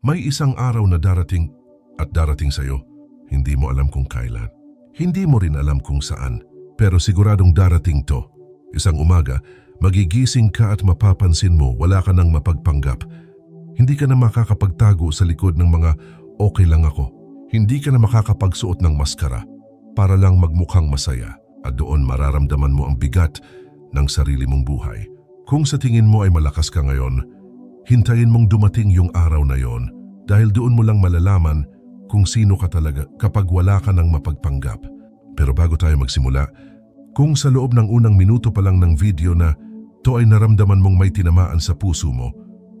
May isang araw na darating at darating sa'yo. Hindi mo alam kung kailan. Hindi mo rin alam kung saan. Pero siguradong darating to. Isang umaga, magigising ka at mapapansin mo wala ka nang mapagpanggap. Hindi ka na makakapagtago sa likod ng mga okay lang ako. Hindi ka na makakapagsuot ng maskara para lang magmukhang masaya. At doon mararamdaman mo ang bigat ng sarili mong buhay. Kung sa tingin mo ay malakas ka ngayon, hintayin mong dumating yung araw na yon dahil doon mo lang malalaman kung sino ka talaga kapag wala ka ng mapagpanggap. Pero bago tayo magsimula, kung sa loob ng unang minuto pa lang ng video na to ay naramdaman mong may tinamaan sa puso mo,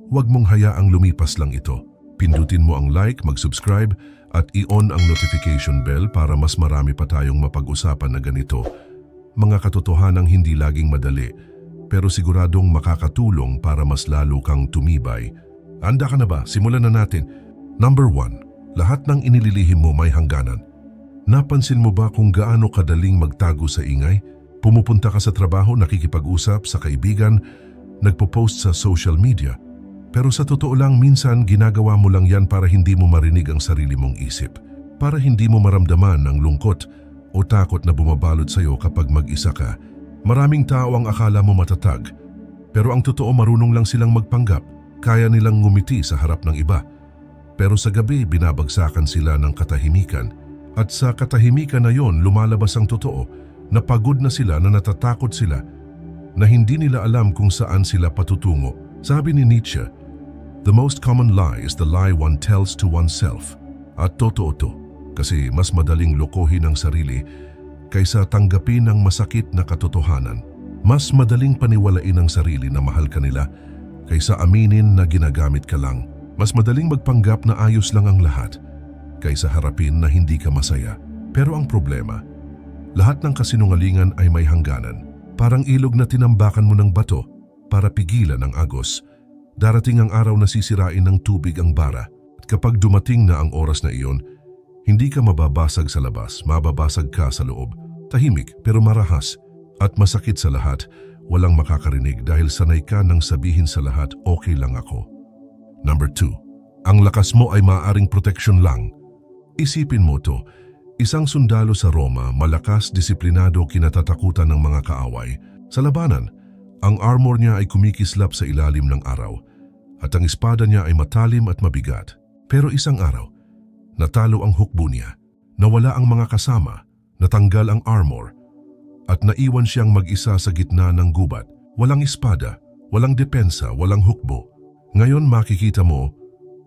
huwag mong hayaang lumipas lang ito. Pindutin mo ang like, mag-subscribe at i-on ang notification bell para mas marami pa tayong mapag-usapan na ganito. Mga katotohanang hindi laging madali, pero siguradong makakatulong para mas lalo kang tumibay. Handa ka na ba? Simulan na natin. Number 1. Lahat ng inililihim mo may hangganan. Napansin mo ba kung gaano kadaling magtago sa ingay? Pumupunta ka sa trabaho, nakikipag-usap sa kaibigan, nagpo-post sa social media. Pero sa totoo lang, minsan ginagawa mo lang yan para hindi mo marinig ang sarili mong isip. Para hindi mo maramdaman ang lungkot o takot na bumabalot sa'yo kapag mag-isa ka. Maraming tao ang akala mo matatag. Pero ang totoo, marunong lang silang magpanggap. Kaya nilang ngumiti sa harap ng iba. Pero sa gabi, binabagsakan sila ng katahimikan. At sa katahimikan na yon, lumalabas ang totoo. Na pagod na sila, na natatakot sila. Na hindi nila alam kung saan sila patutungo. Sabi ni Nietzsche, "The most common lie is the lie one tells to oneself." At totoo to, kasi mas madaling lokohin ang sarili kaysa tanggapin ang masakit na katotohanan. Mas madaling paniwalain ang sarili na mahal ka nila kaysa aminin na ginagamit ka lang. Mas madaling magpanggap na ayos lang ang lahat kaysa harapin na hindi ka masaya. Pero ang problema, lahat ng kasinungalingan ay may hangganan. Parang ilog na tinambakan mo ng bato para pigilan ang agos. Darating ang araw na sisirain ng tubig ang bara. At kapag dumating na ang oras na iyon, hindi ka mababasag sa labas, mababasag ka sa loob. Tahimik pero marahas at masakit sa lahat. Walang makakarinig dahil sanay ka nang sabihin sa lahat, okay lang ako. Number 2. Ang lakas mo ay maaaring proteksyon lang. Isipin mo to, isang sundalo sa Roma, malakas, disiplinado, kinatatakutan ng mga kaaway. Sa labanan, ang armor niya ay kumikislap sa ilalim ng araw at ang espada niya ay matalim at mabigat. Pero isang araw, natalo ang hukbo niya, nawala ang mga kasama, natanggal ang armor at naiwan siyang mag-isa sa gitna ng gubat. Walang espada, walang depensa, walang hukbo. Ngayon makikita mo,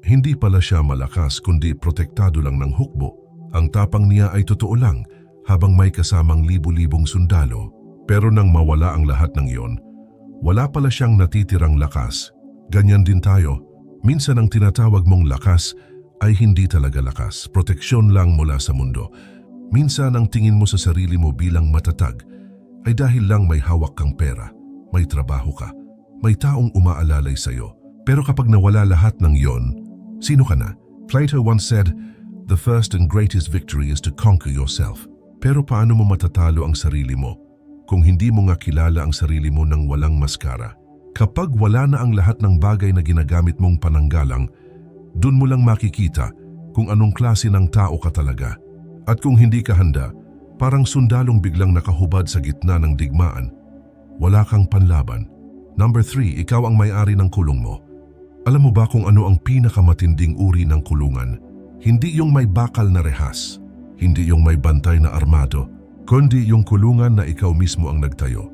hindi pala siya malakas kundi protektado lang ng hukbo. Ang tapang niya ay totoo lang habang may kasamang libu-libong sundalo. Pero nang mawala ang lahat ng iyon, wala pala siyang natitirang lakas. Ganyan din tayo. Minsan ang tinatawag mong lakas ay hindi talaga lakas. Proteksyon lang mula sa mundo. Minsan ang tingin mo sa sarili mo bilang matatag ay dahil lang may hawak kang pera, may trabaho ka, may taong umaalalay sa'yo. Pero kapag nawala lahat ng iyon, sino ka na? Plato once said, "The first and greatest victory is to conquer yourself." Pero paano mo matatalo ang sarili mo kung hindi mo nga kilala ang sarili mo ng walang maskara? Kapag wala na ang lahat ng bagay na ginagamit mong pananggalang, dun mo lang makikita kung anong klase ng tao ka talaga. At kung hindi ka handa, parang sundalong biglang nakahubad sa gitna ng digmaan. Wala kang panlaban. Number 3, ikaw ang may-ari ng kulong mo. Alam mo ba kung ano ang pinakamatinding uri ng kulungan? Hindi yung may bakal na rehas, hindi yung may bantay na armado, kundi yung kulungan na ikaw mismo ang nagtayo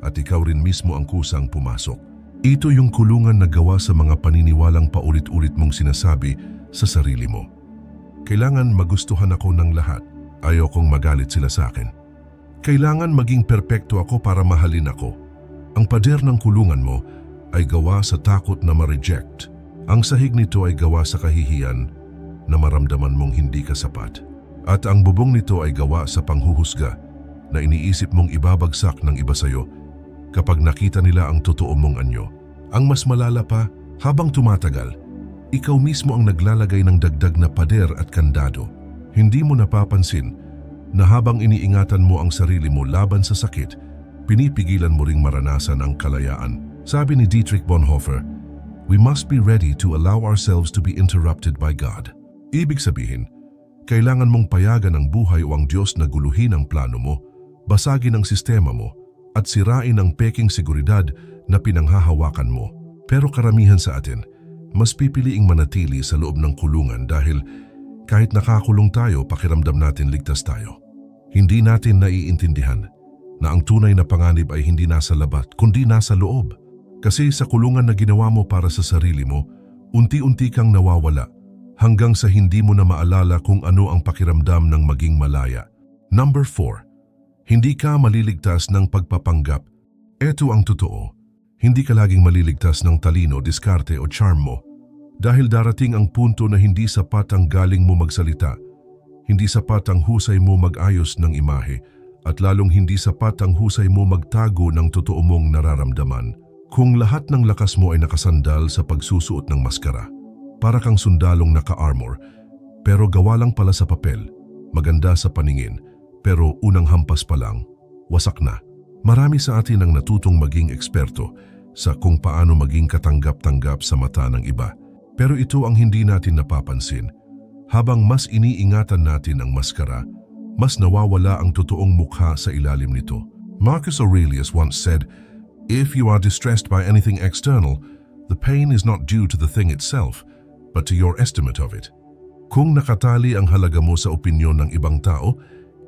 at ikaw rin mismo ang kusang pumasok. Ito yung kulungan na gawa sa mga paniniwalang paulit-ulit mong sinasabi sa sarili mo. Kailangan magustuhan ako ng lahat, ayokong magalit sila sa akin. Kailangan maging perpekto ako para mahalin ako. Ang pader ng kulungan mo ay gawa sa takot na ma-reject. Ang sahig nito ay gawa sa kahihiyan na maramdaman mong hindi ka sapat. At ang bubong nito ay gawa sa panghuhusga na iniisip mong ibabagsak ng iba sa'yo kapag nakita nila ang totoo mong anyo. Ang mas malala pa, habang tumatagal, ikaw mismo ang naglalagay ng dagdag na pader at kandado. Hindi mo napapansin na habang iniingatan mo ang sarili mo laban sa sakit, pinipigilan mo ring maranasan ang kalayaan. Sabi ni Dietrich Bonhoeffer, We must be ready to allow ourselves to be interrupted by God. Ibig sabihin, kailangan mong payagan ang buhay o ang Diyos na guluhin ang plano mo, basagin ang sistema mo, at sirain ang peking seguridad na pinanghahawakan mo. Pero karamihan sa atin, mas pipiliing manatili sa loob ng kulungan dahil kahit nakakulong tayo, pakiramdam natin ligtas tayo. Hindi natin naiintindihan na ang tunay na panganib ay hindi nasa labat, kundi nasa loob. Kasi sa kulungan na ginawa mo para sa sarili mo, unti-unti kang nawawala hanggang sa hindi mo na maalala kung ano ang pakiramdam ng maging malaya. Number 4. Hindi ka maliligtas ng pagpapanggap. Ito ang totoo. Hindi ka laging maliligtas ng talino, diskarte o charm mo. Dahil darating ang punto na hindi sapat ang galing mo magsalita, hindi sapat ang husay mo mag-ayos ng imahe, at lalong hindi sapat ang husay mo magtago ng totoo mong nararamdaman. Kung lahat ng lakas mo ay nakasandal sa pagsusuot ng maskara, para kang sundalong naka-armor, pero gawa lang pala sa papel, maganda sa paningin, pero unang hampas pa lang, wasak na. Marami sa atin ang natutong maging eksperto sa kung paano maging katanggap-tanggap sa mata ng iba. Pero ito ang hindi natin napapansin. Habang mas iniingatan natin ang maskara, mas nawawala ang totoong mukha sa ilalim nito. Marcus Aurelius once said, "If you are distressed by anything external, the pain is not due to the thing itself, but to your estimate of it." Kung nakatali ang halaga mo sa opinyon ng ibang tao,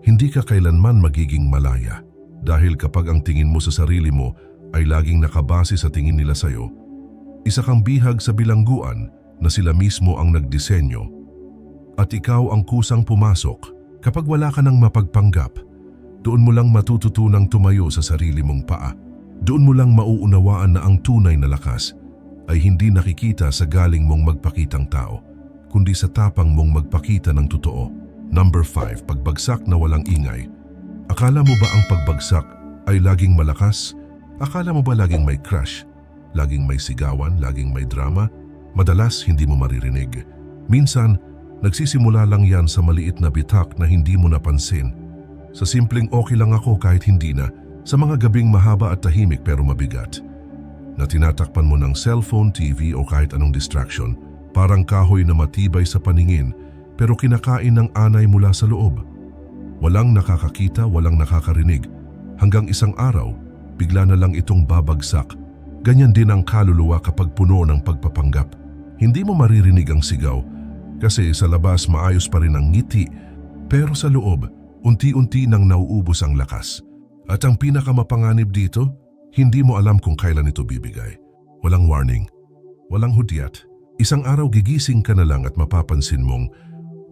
hindi ka kailanman magiging malaya. Dahil kapag ang tingin mo sa sarili mo ay laging nakabase sa tingin nila sa'yo, isa kang bihag sa bilangguan na sila mismo ang nagdisenyo. At ikaw ang kusang pumasok. Kapag wala ka ng mapagpanggap, doon mo lang matututunang tumayo sa sarili mong paa. Doon mo lang mauunawaan na ang tunay na lakas ay hindi nakikita sa galing mong magpakitang tao, kundi sa tapang mong magpakita ng totoo. Number 5, pagbagsak na walang ingay. Akala mo ba ang pagbagsak ay laging malakas? Akala mo ba laging may crush? Laging may sigawan? Laging may drama? Madalas hindi mo maririnig. Minsan, nagsisimula lang yan sa maliit na bitak na hindi mo napansin. Sa simpleng okay lang ako kahit hindi na, sa mga gabing mahaba at tahimik pero mabigat, na tinatakpan mo ng cellphone, TV o kahit anong distraction, parang kahoy na matibay sa paningin pero kinakain ng anay mula sa loob. Walang nakakakita, walang nakakarinig, hanggang isang araw, bigla na lang itong babagsak. Ganyan din ang kaluluwa kapag puno ng pagpapanggap. Hindi mo maririnig ang sigaw kasi sa labas maayos pa rin ang ngiti, pero sa loob, unti-unti nang nauubos ang lakas. At ang pinakamapanganib dito, hindi mo alam kung kailan ito bibigay. Walang warning, walang hudyat. Isang araw gigising ka na lang at mapapansin mong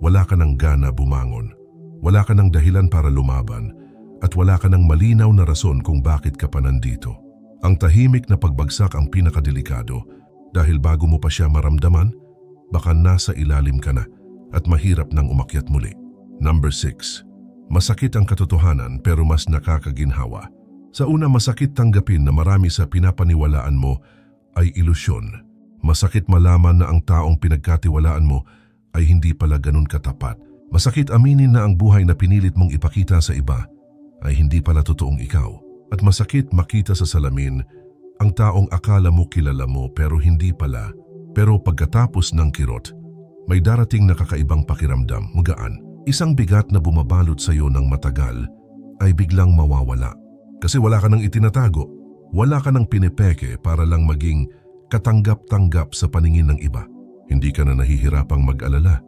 wala ka ng gana bumangon, wala ka ng dahilan para lumaban, at wala ka ng malinaw na rason kung bakit ka pa nandito. Ang tahimik na pagbagsak ang pinakadelikado dahil bago mo pa siya maramdaman, baka nasa ilalim ka na at mahirap nang umakyat muli. Number 6. Masakit ang katotohanan pero mas nakakaginhawa. Sa una, masakit tanggapin na marami sa pinapaniwalaan mo ay ilusyon. Masakit malaman na ang taong pinagkatiwalaan mo ay hindi pala ganun katapat. Masakit aminin na ang buhay na pinilit mong ipakita sa iba ay hindi pala totoong ikaw. At masakit makita sa salamin ang taong akala mo kilala mo pero hindi pala. Pero pagkatapos ng kirot, may darating na kakaibang pakiramdam, magaan. Isang bigat na bumabalot sa iyo ng matagal ay biglang mawawala. Kasi wala ka nang itinatago, wala ka nang pinipeke para lang maging katanggap-tanggap sa paningin ng iba. Hindi ka na nahihirapang mag-alala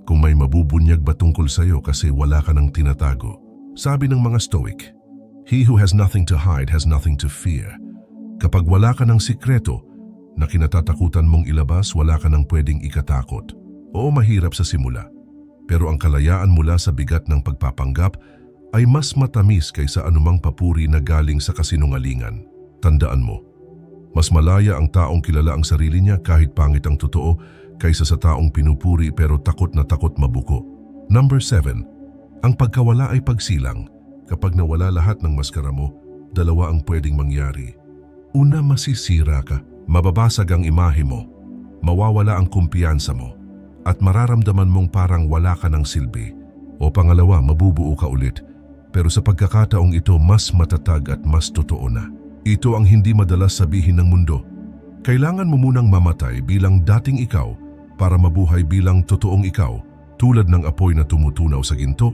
kung may mabubunyag ba tungkol sa iyo kasi wala ka nang tinatago. Sabi ng mga Stoic, "He who has nothing to hide has nothing to fear." Kapag wala ka ng sikreto na kinatatakutan mong ilabas, wala ka nang pwedeng ikatakot. Oo, mahirap sa simula. Pero ang kalayaan mula sa bigat ng pagpapanggap ay mas matamis kaysa anumang papuri na galing sa kasinungalingan. Tandaan mo, mas malaya ang taong kilala ang sarili niya kahit pangit ang totoo kaysa sa taong pinupuri pero takot na takot mabuko. Number 7. Ang pagkawala ay pagsilang. Kapag nawala lahat ng maskara mo, dalawa ang pwedeng mangyari. Una, masisira ka, mababasag ang imahe mo, mawawala ang kumpiyansa mo, at mararamdaman mong parang wala ka ng silbi. O pangalawa, mabubuo ka ulit, pero sa pagkakataong ito mas matatag at mas totoo na. Ito ang hindi madalas sabihin ng mundo. Kailangan mo munang mamatay bilang dating ikaw para mabuhay bilang totoong ikaw. Tulad ng apoy na tumutunaw sa ginto,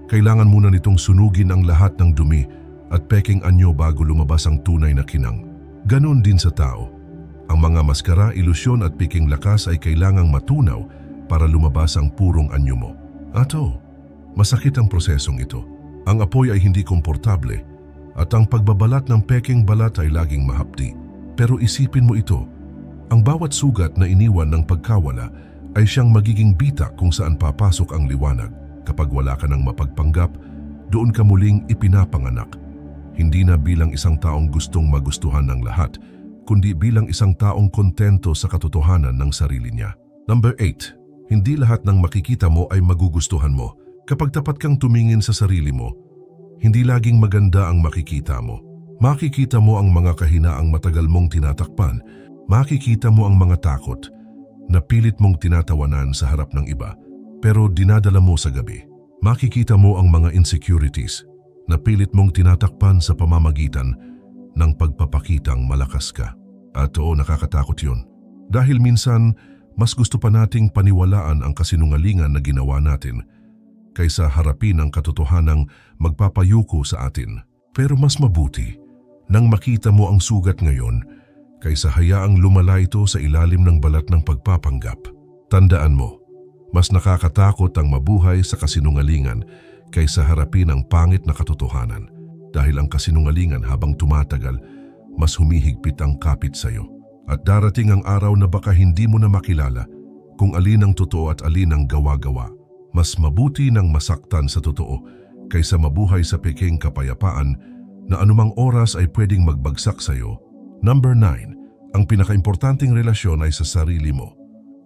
kailangan muna nitong sunugin ang lahat ng dumi at peking anyo bago lumabas ang tunay na kinang. Ganon din sa tao. Ang mga maskara, ilusyon at peking lakas ay kailangang matunaw para lumabas ang purong anyo mo. Masakit ang prosesong ito. Ang apoy ay hindi komportable at ang pagbabalat ng peking balat ay laging mahapdi. Pero isipin mo ito, ang bawat sugat na iniwan ng pagkawala ay siyang magiging bitak kung saan papasok ang liwanag. Kapag wala ka ng mapagpanggap, doon ka muling ipinapanganak. Hindi na bilang isang taong gustong magustuhan ng lahat, kundi bilang isang taong kontento sa katotohanan ng sarili niya. Number 8. Hindi lahat ng makikita mo ay magugustuhan mo. Kapag tapat kang tumingin sa sarili mo, hindi laging maganda ang makikita mo. Makikita mo ang mga kahinaang matagal mong tinatakpan. Makikita mo ang mga takot na pilit mong tinatawanan sa harap ng iba, pero dinadala mo sa gabi. Makikita mo ang mga insecurities na pilit mong tinatakpan sa pamamagitan ng pagpapakitang malakas ka. At nakakatakot yun. Dahil minsan, mas gusto pa nating paniwalaan ang kasinungalingan na ginawa natin kaysa harapin ang katotohanang magpapayuko sa atin. Pero mas mabuti nang makita mo ang sugat ngayon kaysa hayaang lumala ito sa ilalim ng balat ng pagpapanggap. Tandaan mo, mas nakakatakot ang mabuhay sa kasinungalingan kaysa harapin ang pangit na katotohanan. Dahil ang kasinungalingan habang tumatagal, mas humihigpit ang kapit sa iyo. At darating ang araw na baka hindi mo na makilala kung alin ang totoo at alin ang gawa-gawa. Mas mabuti nang masaktan sa totoo kaysa mabuhay sa peking kapayapaan na anumang oras ay pwedeng magbagsak sa iyo. Number 9. Ang pinakaimportanteng relasyon ay sa sarili mo.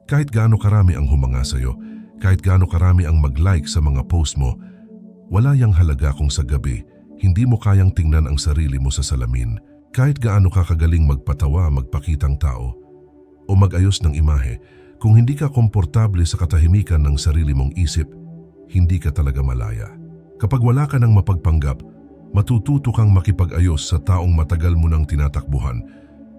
Kahit gaano karami ang humanga sa iyo, kahit gaano karami ang mag-like sa mga post mo, wala yang halaga kung sa gabi hindi mo kayang tingnan ang sarili mo sa salamin. Kahit gaano ka kagaling magpatawa, magpakitang tao, o mag-ayos ng imahe, kung hindi ka komportable sa katahimikan ng sarili mong isip, hindi ka talaga malaya. Kapag wala ka ng mapagpanggap, matututo kang makipag-ayos sa taong matagal mo nang tinatakbuhan.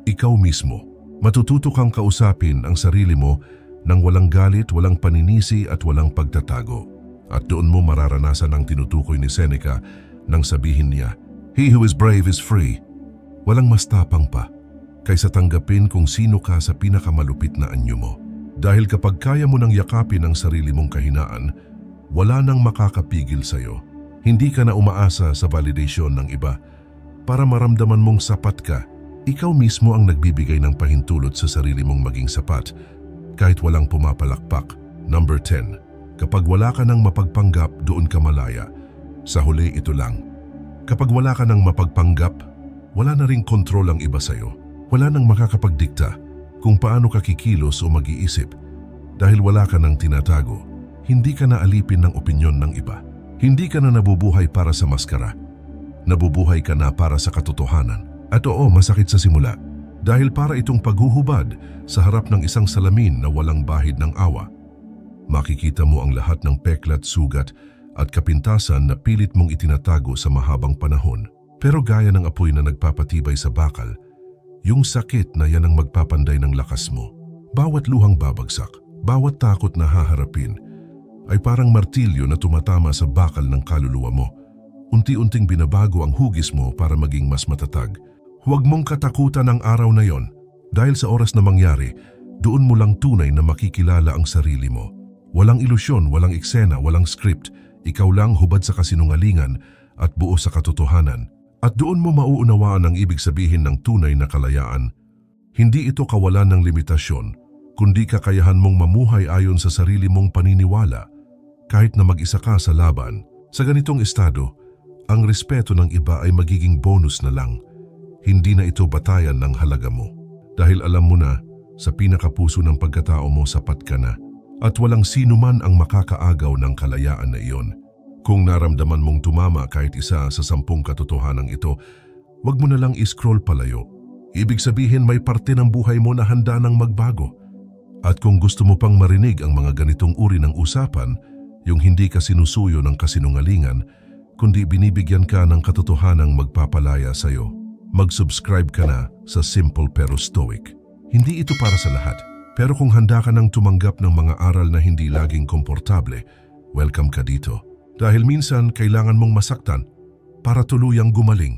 Ikaw mismo, matututo kang kausapin ang sarili mo nang walang galit, walang paninisi at walang pagtatago. At doon mo mararanasan ang tinutukoy ni Seneca nang sabihin niya, "He who is brave is free." Walang mas tapang pa kaysa tanggapin kung sino ka sa pinakamalupit na anyo mo. Dahil kapag kaya mo nang yakapin ang sarili mong kahinaan, wala nang makakapigil sa'yo. Hindi ka na umaasa sa validation ng iba para maramdaman mong sapat ka. Ikaw mismo ang nagbibigay ng pahintulot sa sarili mong maging sapat kahit walang pumapalakpak. Number 10. Kapag wala ka nang mapagpanggap, doon ka malaya. Sa huli, ito lang. Kapag wala ka nang mapagpanggap, wala na ring kontrol ang iba sa'yo. Wala nang makakapagdikta kung paano ka kikilos o mag-iisip. Dahil wala ka nang tinatago, hindi ka na alipin ng opinyon ng iba. Hindi ka na nabubuhay para sa maskara. Nabubuhay ka na para sa katotohanan. At masakit sa simula. Dahil para itong paghuhubad sa harap ng isang salamin na walang bahid ng awa. Makikita mo ang lahat ng peklat, sugat at kapintasan na pilit mong itinatago sa mahabang panahon. Pero gaya ng apoy na nagpapatibay sa bakal, yung sakit na yan ang magpapanday ng lakas mo. Bawat luhang babagsak, bawat takot na haharapin, ay parang martilyo na tumatama sa bakal ng kaluluwa mo. Unti-unting binabago ang hugis mo para maging mas matatag. Huwag mong katakutan ang araw na yon, dahil sa oras na mangyari, doon mo lang tunay na makikilala ang sarili mo. Walang ilusyon, walang eksena, walang script. Ikaw lang hubad sa kasinungalingan at buo sa katotohanan. At doon mo mauunawaan ang ibig sabihin ng tunay na kalayaan. Hindi ito kawalan ng limitasyon, kundi kakayahan mong mamuhay ayon sa sarili mong paniniwala, kahit na mag-isa ka sa laban. Sa ganitong estado, ang respeto ng iba ay magiging bonus na lang. Hindi na ito batayan ng halaga mo. Dahil alam mo na, sa pinakapuso ng pagkatao mo sapat ka na. At walang sino man ang makakaagaw ng kalayaan na iyon. Kung naramdaman mong tumama kahit isa sa 10 katotohanan ito, wag mo na lang i-scroll palayo. Ibig sabihin may parte ng buhay mo na handa ng magbago. At kung gusto mo pang marinig ang mga ganitong uri ng usapan, yung hindi ka sinusuyo ng kasinungalingan, kundi binibigyan ka ng katotohanang magpapalaya sa'yo, mag-subscribe ka na sa Simple Pero Stoic. Hindi ito para sa lahat. Pero kung handa ka nang tumanggap ng mga aral na hindi laging komportable, welcome ka dito. Dahil minsan kailangan mong masaktan para tuluyang gumaling.